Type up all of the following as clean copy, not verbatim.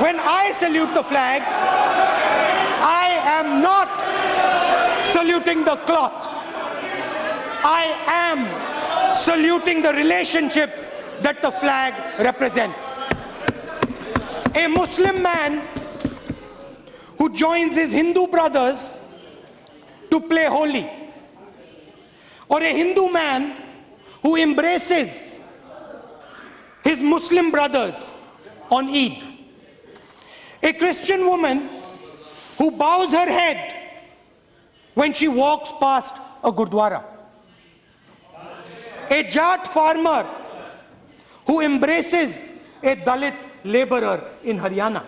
When I salute the flag, I am not saluting the cloth. I am saluting the relationships that the flag represents. A Muslim man who joins his Hindu brothers to play Holi, or a Hindu man who embraces his Muslim brothers on Eid, a Christian woman who bows her head when she walks past a Gurdwara, a Jat farmer who embraces a Dalit laborer in Haryana,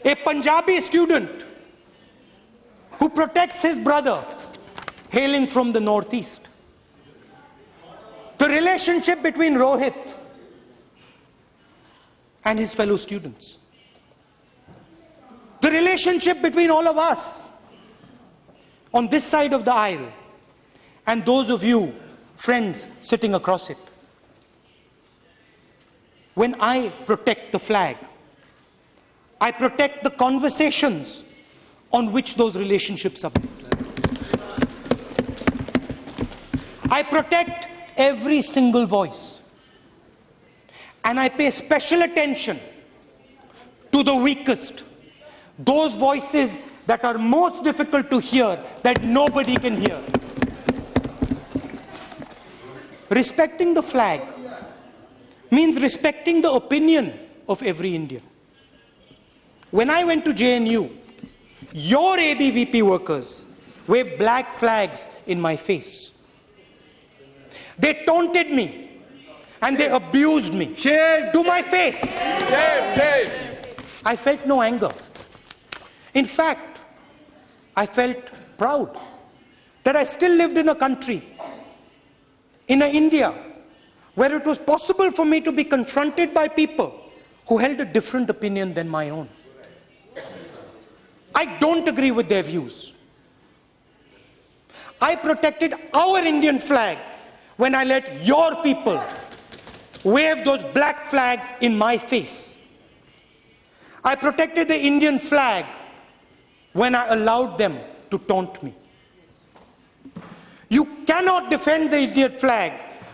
a Punjabi student who protects his brother hailing from the northeast. The relationship between Rohit and his fellow students. The relationship between all of us on this side of the aisle and those of you, friends, sitting across it. When I protect the flag, I protect the conversations on which those relationships are built. I protect every single voice. And I pay special attention to the weakest, those voices that are most difficult to hear, that nobody can hear. Respecting the flag means respecting the opinion of every Indian. When I went to JNU, your ABVP workers waved black flags in my face. They taunted me and they abused me to my face. I felt no anger. In fact, I felt proud that I still lived in a country, in India, where it was possible for me to be confronted by people who held a different opinion than my own. I don't agree with their views. I protected our Indian flag when I let your people wave those black flags in my face. I protected the Indian flag when I allowed them to taunt me. You cannot defend the Indian flag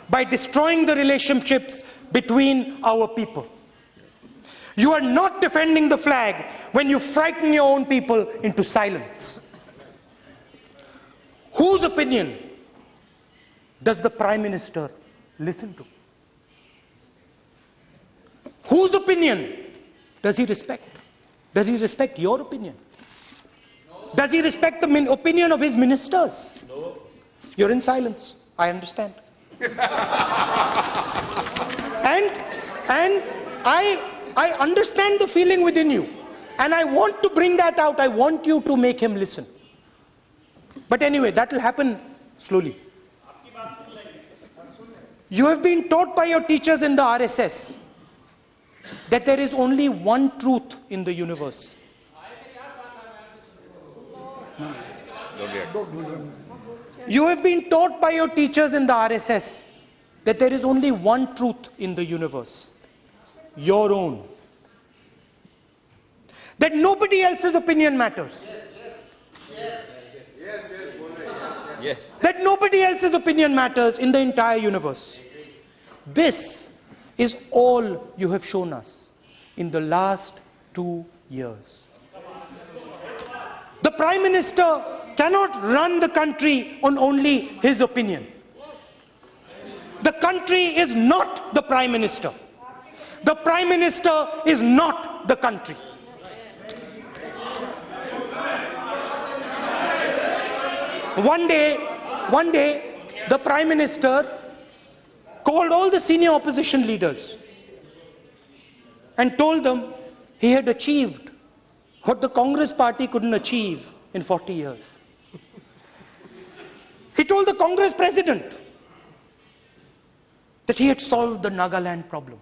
by destroying the relationships between our people. You are not defending the flag when you frighten your own people into silence. Whose opinion does the Prime Minister listen to? Whose opinion does he respect? Does he respect your opinion? Does he respect the opinion of his ministers? No. You're in silence. I understand. And I understand the feeling within you. And I want to bring that out. I want you to make him listen. But anyway, that will happen slowly. You have been taught by your teachers in the RSS that there is only one truth in the universe. You have been taught by your teachers in the RSS that there is only one truth in the universe, your own. That nobody else's opinion matters. Yes. That nobody else's opinion matters in the entire universe. This is all you have shown us in the last 2 years. The Prime Minister cannot run the country on only his opinion. The country is not the Prime Minister. The Prime Minister is not the country. One day, the Prime Minister called all the senior opposition leaders and told them he had achieved what the Congress party couldn't achieve in 40 years. He told the Congress president that he had solved the Nagaland problem.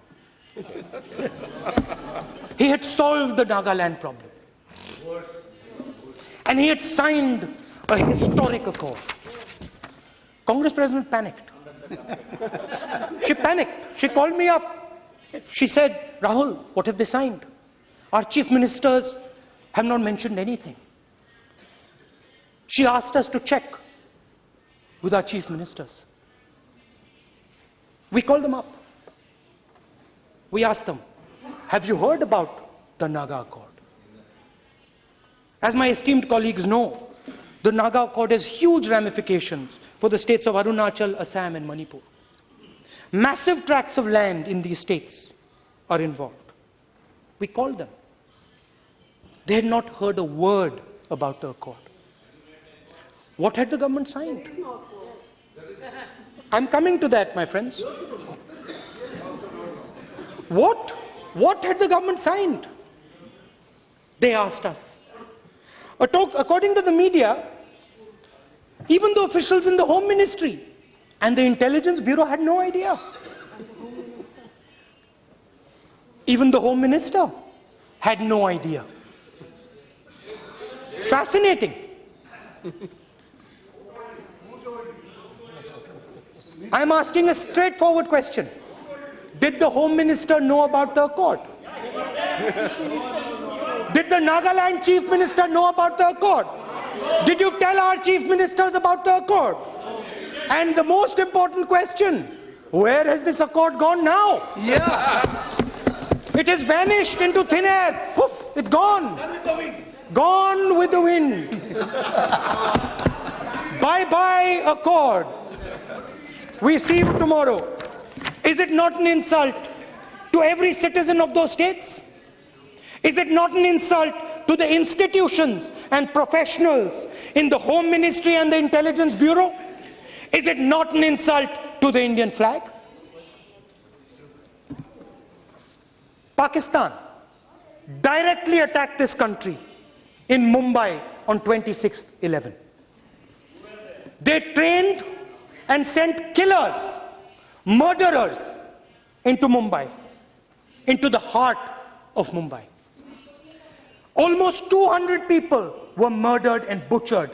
He had solved the Nagaland problem. And he had signed a historic accord. Congress president panicked. She panicked. She called me up She said, Rahul, what have they signed? Our chief ministers have not mentioned anything. She asked us to check with our chief ministers. We called them up. We asked them, have you heard about the Naga Accord? As my esteemed colleagues know, the Naga Accord has huge ramifications for the states of Arunachal, Assam and Manipur. Massive tracts of land in these states are involved. We called them. They had not heard a word about the accord. What had the government signed? I'm coming to that, my friends. What had the government signed? They asked us. According to the media, even the officials in the Home Ministry and the Intelligence Bureau had no idea. Even the Home Minister had no idea. Fascinating. I'm asking a straightforward question. Did the Home Minister know about the accord? Did the Nagaland Chief Minister know about the accord? Did you tell our Chief Ministers about the accord? And the most important question, where has this accord gone now? Yeah. It has vanished into thin air. Poof, it's gone. Gone with the wind. Bye-bye accord. We see you tomorrow. Is it not an insult to every citizen of those states? Is it not an insult to the institutions and professionals in the Home Ministry and the Intelligence Bureau? Is it not an insult to the Indian flag? Pakistan directly attacked this country in Mumbai on 26/11. They trained and sent killers, murderers into Mumbai, into the heart of Mumbai. Almost 200 people were murdered and butchered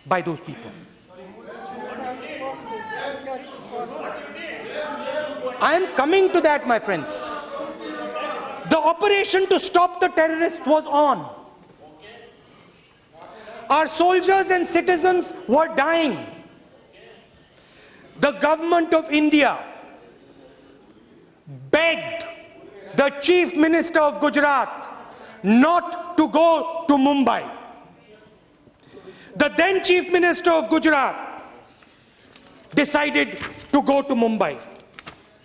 by those people. I am coming to that, my friends. The operation to stop the terrorists was on. Our soldiers and citizens were dying. The government of India begged the Chief Minister of Gujarat not to go to Mumbai. The then Chief Minister of Gujarat decided to go to Mumbai.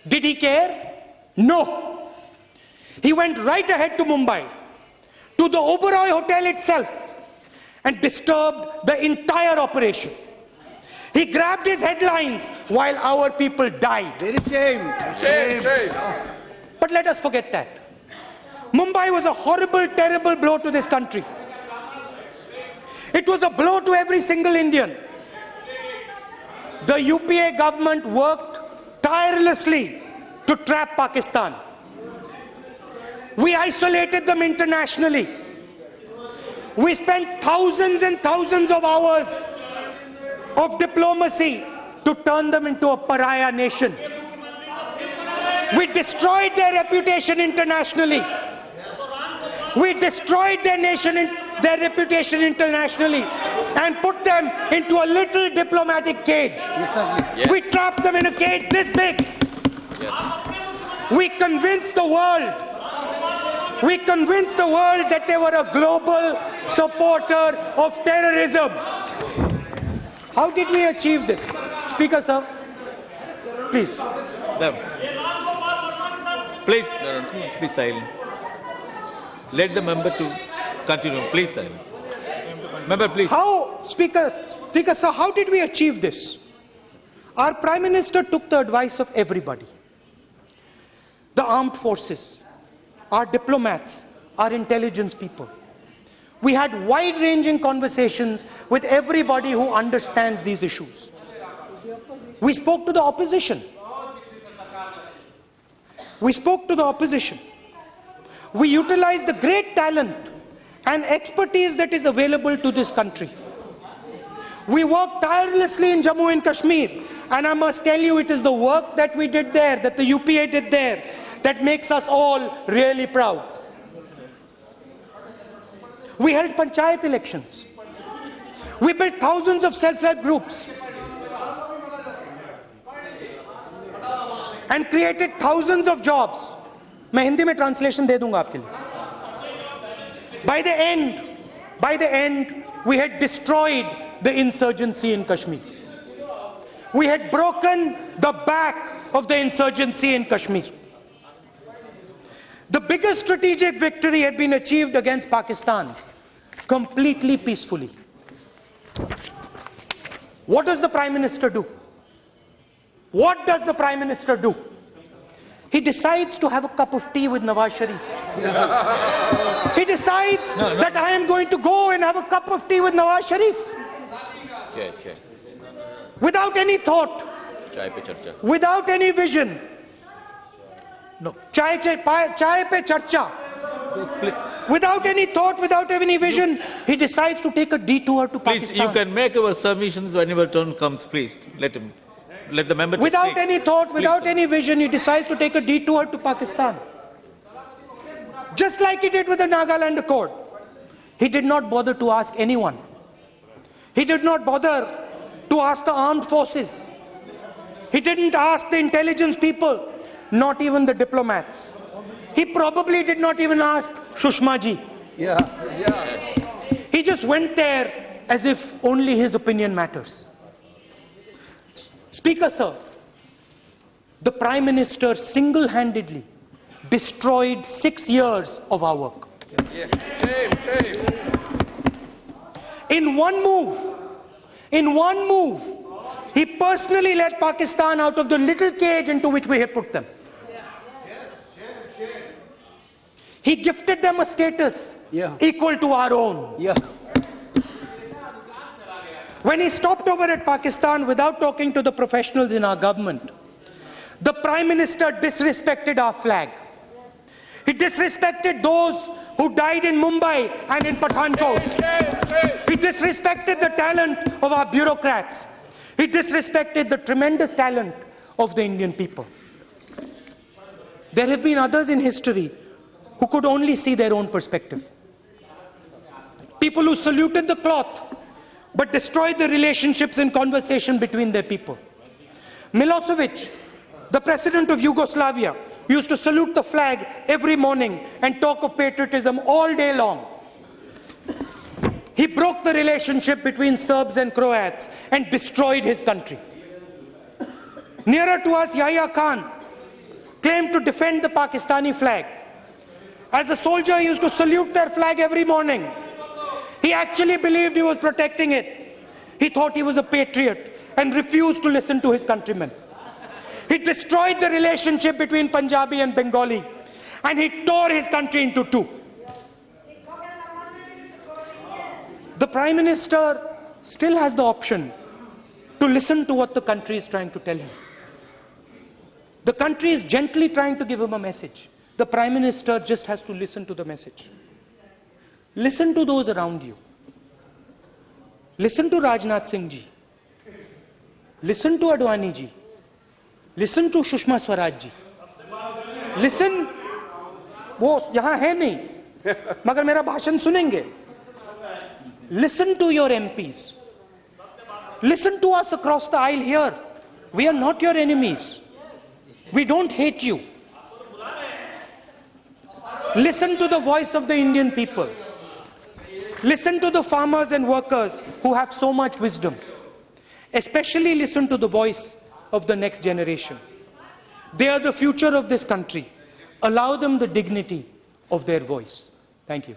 Did he care? No. He went right ahead to Mumbai, to the Oberoi Hotel itself, and disturbed the entire operation. He grabbed his headlines while our people died. Very shame. Shame. But let us forget that. Mumbai was a horrible, terrible blow to this country. It was a blow to every single Indian. The UPA government worked tirelessly to trap Pakistan. We isolated them internationally. We spent thousands and thousands of hours of diplomacy to turn them into a pariah nation. We destroyed their reputation internationally. We destroyed their reputation internationally and put them into a little diplomatic cage. Exactly. Yes. We trapped them in a cage this big. Yes. We convinced the world that they were a global supporter of terrorism. How did we achieve this? Speaker, sir, please. Please, be silent. Let the member to continue. Please, silence. Member, please. Speaker, sir, how did we achieve this? Our Prime Minister took the advice of everybody. The armed forces, our diplomats, our intelligence people. We had wide-ranging conversations with everybody who understands these issues. We spoke to the opposition. We utilized the great talent and expertise that is available to this country. We worked tirelessly in Jammu and Kashmir, and I must tell you, it is the work that we did there, that the UPA did there, that makes us all really proud. We held panchayat elections. We built thousands of self-help groups and created thousands of jobs. मैं हिंदी में translation दे दूंगा आपके लिए. By the end, we had destroyed the insurgency in Kashmir. We had broken the back of the insurgency in Kashmir. The biggest strategic victory had been achieved against Pakistan, completely peacefully. What does the Prime Minister do? What does the Prime Minister do? He decides to have a cup of tea with Nawaz Sharif. He decides that I am going to go and have a cup of tea with Nawaz Sharif. Chair. Without any thought, Chai pe charcha. without any vision. No. Chai pe charcha. Without any thought, without any vision, he decides to take a detour to Please, Pakistan. you can make our submissions when your turn comes, please. Let the member Without speak. any thought, without Please, any vision, he decides to take a detour to Pakistan. Just like he did with the Nagaland Accord. He did not bother to ask anyone. He did not bother to ask the armed forces. He didn't ask the intelligence people, not even the diplomats. He probably did not even ask Sushma ji. Yeah. He just went there as if only his opinion matters. Speaker, sir, the Prime Minister single-handedly destroyed 6 years of our work. Shame. In one move, he personally let Pakistan out of the little cage into which we had put them. He gifted them a status equal to our own. Yeah. When he stopped over at Pakistan without talking to the professionals in our government, the Prime Minister disrespected our flag. He disrespected those who died in Mumbai and in Pathankot. He disrespected the talent of our bureaucrats. He disrespected the tremendous talent of the Indian people. There have been others in history who could only see their own perspective. People who saluted the cloth but destroyed the relationships and conversation between their people. Milosevic, the president of Yugoslavia, used to salute the flag every morning and talk of patriotism all day long. He broke the relationship between Serbs and Croats and destroyed his country. Nearer to us, Yahya Khan claimed to defend the Pakistani flag. As a soldier, he used to salute their flag every morning. He actually believed he was protecting it. He thought he was a patriot and refused to listen to his countrymen. He destroyed the relationship between Punjabi and Bengali, and he tore his country into two. The Prime Minister still has the option to listen to what the country is trying to tell him. The country is gently trying to give him a message. The Prime Minister just has to listen to the message. Listen to those around you. Listen to Rajnath Singh ji. Listen to Advani ji. Listen to Sushma Swaraj ji. Listen, वो यहाँ है नहीं, मगर मेरा भाषण सुनेंगे. Listen to your MPs. Listen to us across the aisle here. We are not your enemies. We don't hate you. Listen to the voice of the Indian people. Listen to the farmers and workers who have so much wisdom. Especially listen to the voice of the next generation. They are the future of this country. Allow them the dignity of their voice. Thank you.